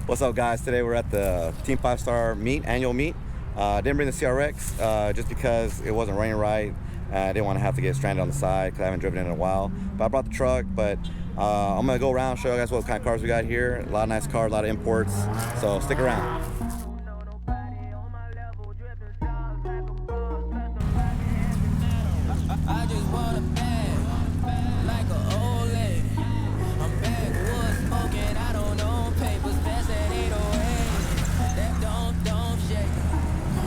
What's up, guys? Today we're at the Team 5-Star meet, annual meet. Didn't bring the CRX just because it wasn't running right. I didn't want to have to get stranded on the side because I haven't driven it in a while. But I brought the truck, but I'm going to go around, show you guys what kind of cars we got here. A lot of nice cars, a lot of imports, so stick around. I just want a bag, like an old lady. I'm backwoods smoking, I don't own papers, pass that 808. That don't shake.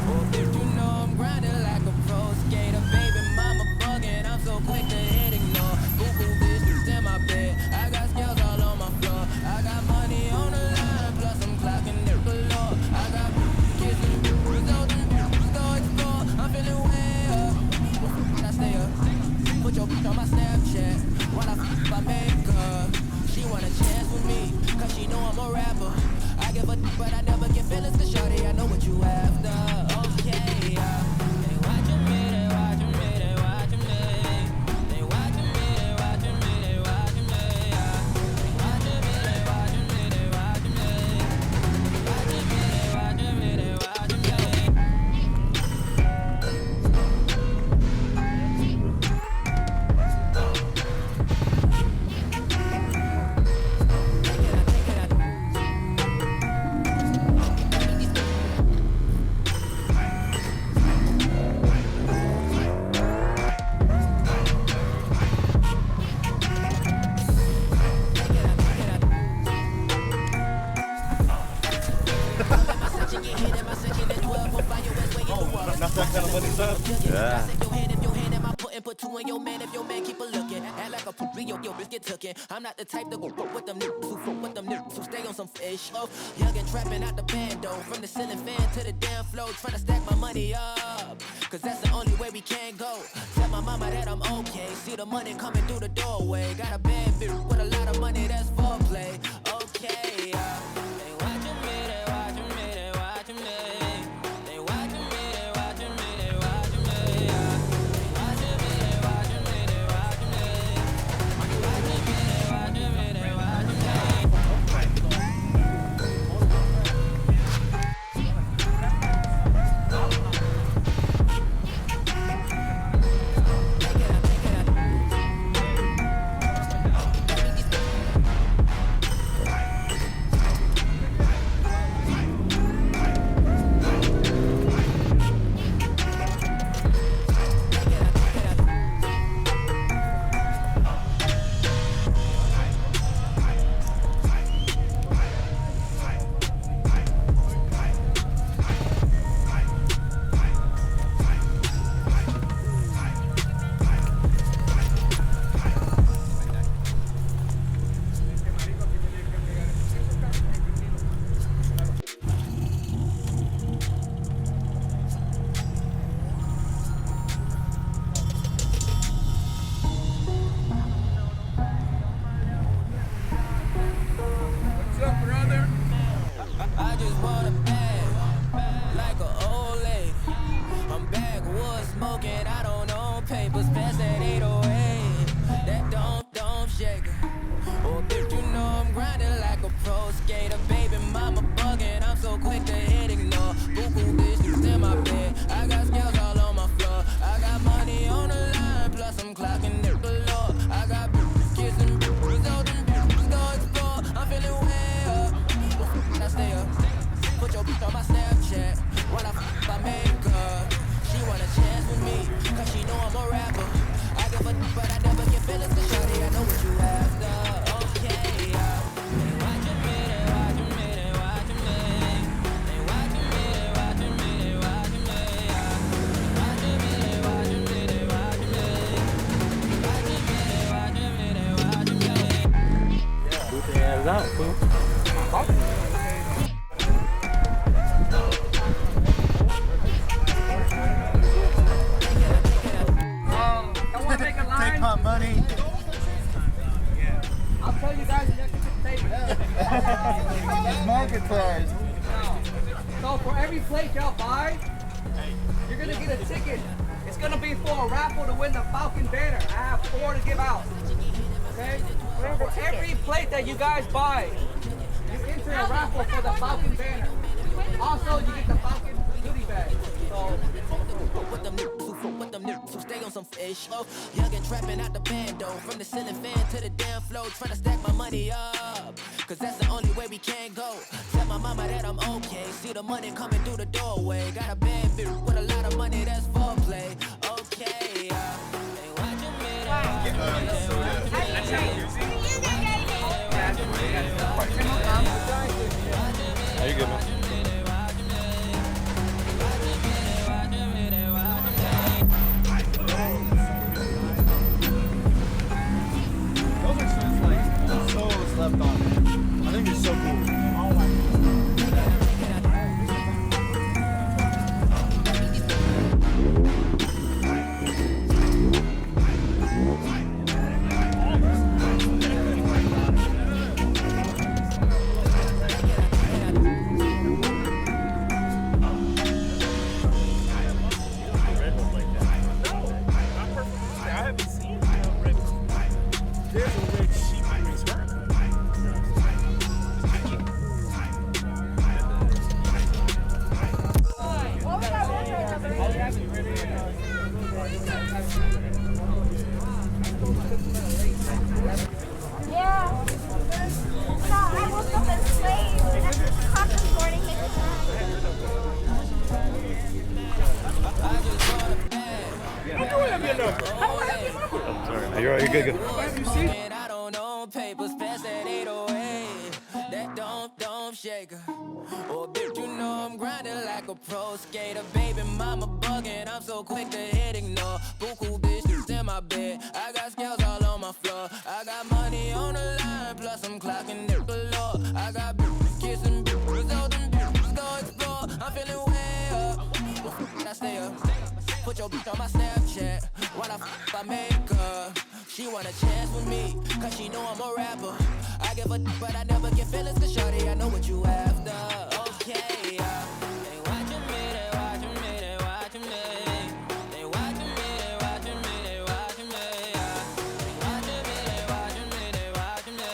Oh, bitch, you know I'm grinding like a pro skater. Baby mama bugging, I'm so quick to hit ignore. Boo-boo bitches in my bed, I got scales all on my floor. I got money on the line, plus I'm clocking it below. I got kissing results and go explore. I'm feeling way up. I stay up. Put your bitch on my Snapchat while I my makeup. She want a chance with me, cause she know I'm a rapper. I give a but I never get feelings to shorty. I know what you after. Okay, they watching me, they watching me, they watching me. They watching me, they watching me, they watching me. They watching me, they watching me, they watching me. Watching me, they watching me, they watching me. Yeah. Put two in your man if your man keep a looking. Act like a poopy, your bitch get tookin'. I'm not the type to go with them niggas who fuck with them niggas who stay on some fish. Oh, young and trapping out the bando. From the ceiling fan to the damn floor, trying to stack my money up. Cause that's the only way we can go. Tell my mama that I'm okay. See the money coming through the doorway. Got a bad bitch with a lot of money, that's foreplay. Okay, they watching me, they watching me, they watching me. They watching me, they watching me, they watching me. I just want a bag, like an old lady. I'm backwoods smoking, I don't own papers, pass that 808. That don't shake. Oh, bitch, you know I'm grinding like a pro skater. Baby mama bugging, I'm so quick to hit ignore. Boo-boo bitches in my bed, I got scales all on my floor. I got money on the line, plus I'm clocking it below. I got kissing results and go explore. I'm feeling way up. I stay up. Put your bitch on my Snapchat while I my makeup. She want a chance with me, cause she know I'm a rapper. I give a but I never get feelings to shawty. I know what you after. Okay, they watching me, they watching me, they watching me. They watching me, they watching me, they watching me. Watching me, they watching me, they watching me. Watching me, they watching me, they watching me. Put your hands out, fool. Take my money. I'll tell you guys the next table. It's market price. So for every plate y'all buy, you're gonna get a ticket. It's gonna be for a raffle to win the Falken Tire. I have 4 to give out. Okay? For every plate that you guys buy, you enter enter a raffle for the Falken banner. Also, you get the Falken goodie bag. So, With them niggas who stay on some fish. Oh, young and trapping out the bando. From the ceiling fan to the damn floor. Trying to stack my money up. Cause that's the only way we can go. Tell my mama that I'm okay. See the money coming through the doorway. Got a bad bitch with a lot of money, that's foreplay. Okay, they watching me, they watching How you good, man? Those are just like so slept on. I think it's so cool. Yeah. No, I woke up as late. At 6 o'clock this morning. You're good, good. I don't know papers past that 808. That don't shake her. Oh, bitch, you know I'm grinding like a pro skater. Baby mama bugging, I'm so quick to hit ignore. Buku bitches in my bed. I got scales all on my floor. I got money on the line, plus I'm clocking it galore. I got bitches kissing bitches, all them bitches go explore. I'm feeling way up. I stay up. Put your bitch on my Snapchat while I make her. She want a chance with me, cause she know I'm a rapper. I give a but I never get feelings to shorty, I know what you after. Okay, they watching me, they watching me, they watching me. They watching me, they watching me, they watching me. They watching me, they watching me, they watching me.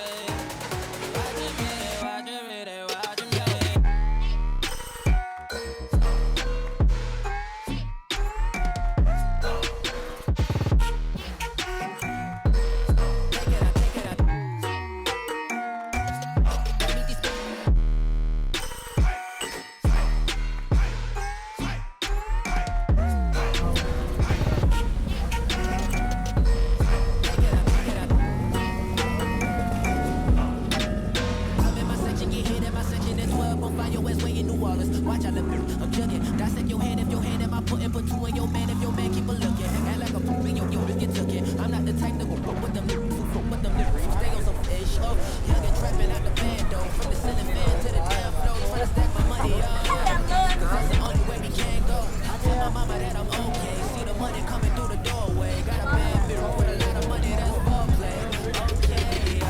They watching me, they watching me, they watching me. Watch out, I'm jugging. Dissect your hand if your hand am I putting put two in your man if your man keep a looking. Act like a poop in your get took it. I'm not the type to go with them with them stay on some fish. Oh, young and trapping out the bando. From the ceiling fan to the damn floor. Trying to stack my money up. Cause that's the only way we can go. I tell my mama that I'm okay. See the money coming through the doorway. Got a bad bitch with a lot of money that's foreplay. Okay,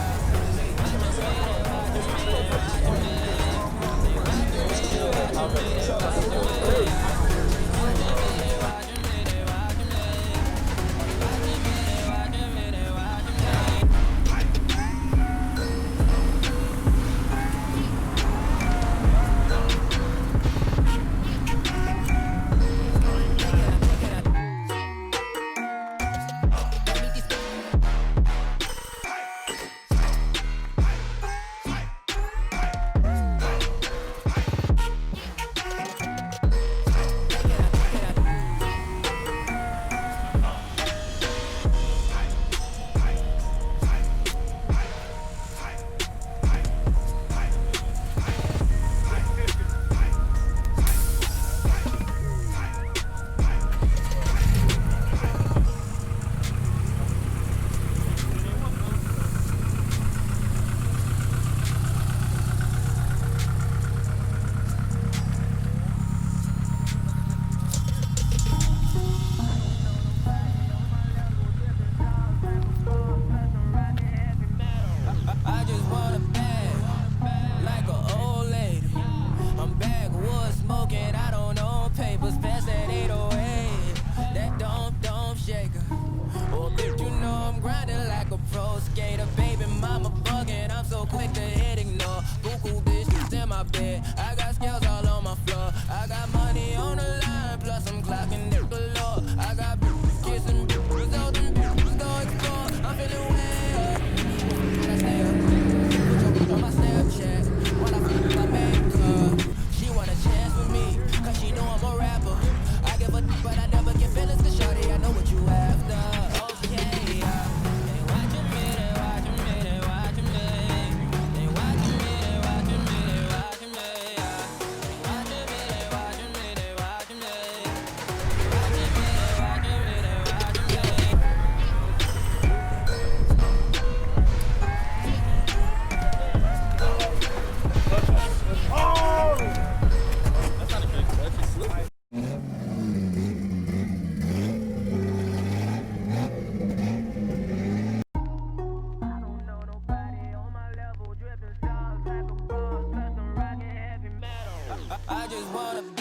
I just wanna